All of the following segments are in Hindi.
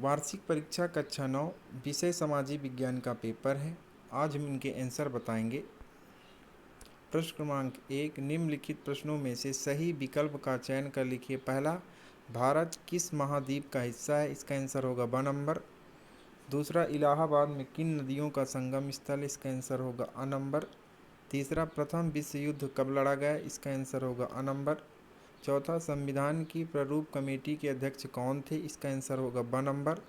वार्षिक परीक्षा कक्षा 9 विषय सामाजिक विज्ञान का पेपर है। आज हम इनके आंसर बताएंगे। प्रश्न क्रमांक 1, निम्नलिखित प्रश्नों में से सही विकल्प का चयन कर लिखिए। पहला, भारत किस महाद्वीप का हिस्सा है? इसका आंसर होगा ब नंबर। दूसरा, इलाहाबाद में किन नदियों का संगम स्थल? इसका आंसर होगा अ नंबर। तीसरा, प्रथम विश्व युद्ध कब लड़ा गया? इसका आंसर होगा अ नंबर। चौथा, संविधान की प्रारूप कमेटी के अध्यक्ष कौन थे? इसका आंसर होगा ब नंबर।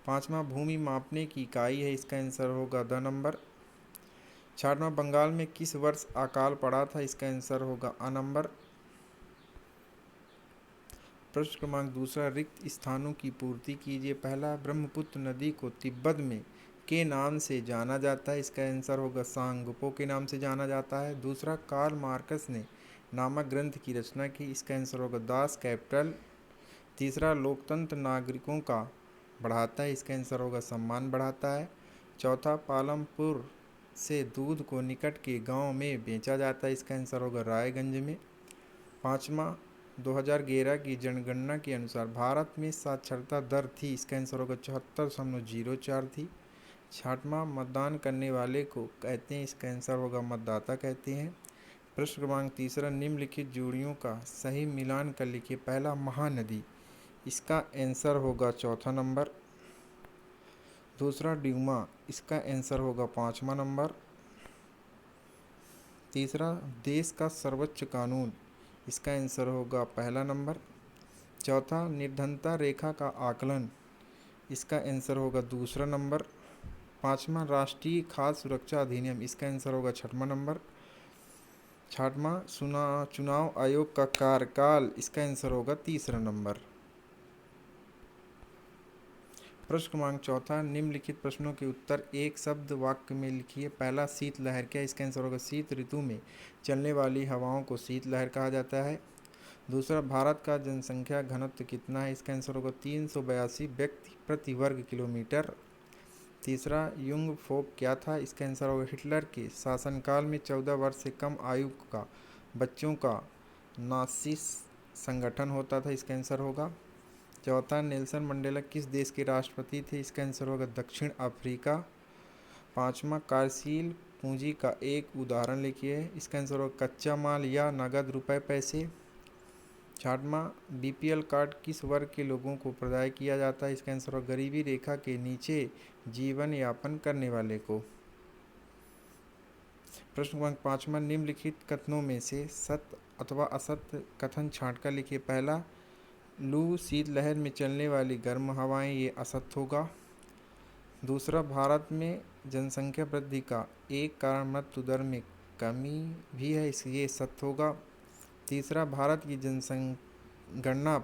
पाँचवा, भूमि मापने की इकाई है? इसका आंसर होगा द नंबर। छठवां, बंगाल में किस वर्ष अकाल पड़ा था? इसका आंसर होगा अ नंबर। प्रश्न क्रमांक दूसरा, रिक्त स्थानों की पूर्ति कीजिए। पहला, ब्रह्मपुत्र नदी को तिब्बत में के नाम से जाना जाता है? इसका आंसर होगा सांगपो के नाम से जाना जाता है। दूसरा, कार्ल मार्कस ने नामक ग्रंथ की रचना की? इसका आंसर होगा दास कैपिटल। तीसरा, लोकतंत्र नागरिकों का बढ़ाता है? इसका आंसर होगा सम्मान बढ़ाता है। चौथा, पालमपुर से दूध को निकट के गांव में बेचा जाता है? इसका आंसर होगा रायगंज में। पाँचवा, 2011 की जनगणना के अनुसार भारत में साक्षरता दर थी? इसका आंसर होगा 74.04 थी। छठवां, मतदान करने वाले को कहते हैं? इसका आंसर होगा मतदाता कहते हैं। प्रश्न क्रमांक तीसरा, निम्नलिखित जोड़ियों का सही मिलान कर लिखिए। पहला, महानदी, इसका आंसर होगा चौथा नंबर। दूसरा, ड्यूमा, इसका आंसर होगा पाँचवा नंबर। तीसरा, देश का सर्वोच्च कानून, इसका आंसर होगा पहला नंबर। चौथा, निर्धनता रेखा का आकलन, इसका आंसर होगा दूसरा नंबर। पाँचवा, राष्ट्रीय खाद्य सुरक्षा अधिनियम, इसका आंसर होगा छठवां नंबर। छठवां, चुनाव आयोग का कार्यकाल, इसका आंसर होगा तीसरा नंबर। प्रश्न क्रमांक चौथा, निम्नलिखित प्रश्नों के उत्तर एक शब्द वाक्य में लिखिए। पहला, शीतलहर क्या? इसका आंसर होगा शीत ऋतु में चलने वाली हवाओं को शीतलहर कहा जाता है। दूसरा, भारत का जनसंख्या घनत्व कितना है? इसका आंसर होगा 382 व्यक्ति प्रति वर्ग किलोमीटर। तीसरा, युंग फोक क्या था? इसका आंसर होगा हिटलर के शासनकाल में 14 वर्ष से कम आयु का बच्चों का नासिस संगठन होता था। इसका आंसर होगा। चौथा, नेल्सन मंडेला किस देश के राष्ट्रपति थे? इसका आंसर होगा दक्षिण अफ्रीका। पाँचवा, कार्यशील पूंजी का एक उदाहरण लिखिए। इसका आंसर होगा कच्चा माल या नगद रुपए पैसे। छठवां, बीपीएल कार्ड किस वर्ग के लोगों को प्रदान किया जाता है? इसका आंसर होगा गरीबी रेखा के नीचे जीवन यापन करने वाले को। प्रश्न क्रमांक पाँचवा, निम्नलिखित कथनों में से सत्य अथवा असत्य कथन छांटकर लिखिए। पहला, लू शीतलहर में चलने वाली गर्म हवाएं, ये असत्य होगा। दूसरा, भारत में जनसंख्या वृद्धि का एक कारण मृत्यु दर में कमी भी है, इसलिए सत्य होगा। तीसरा, भारत की जनगणना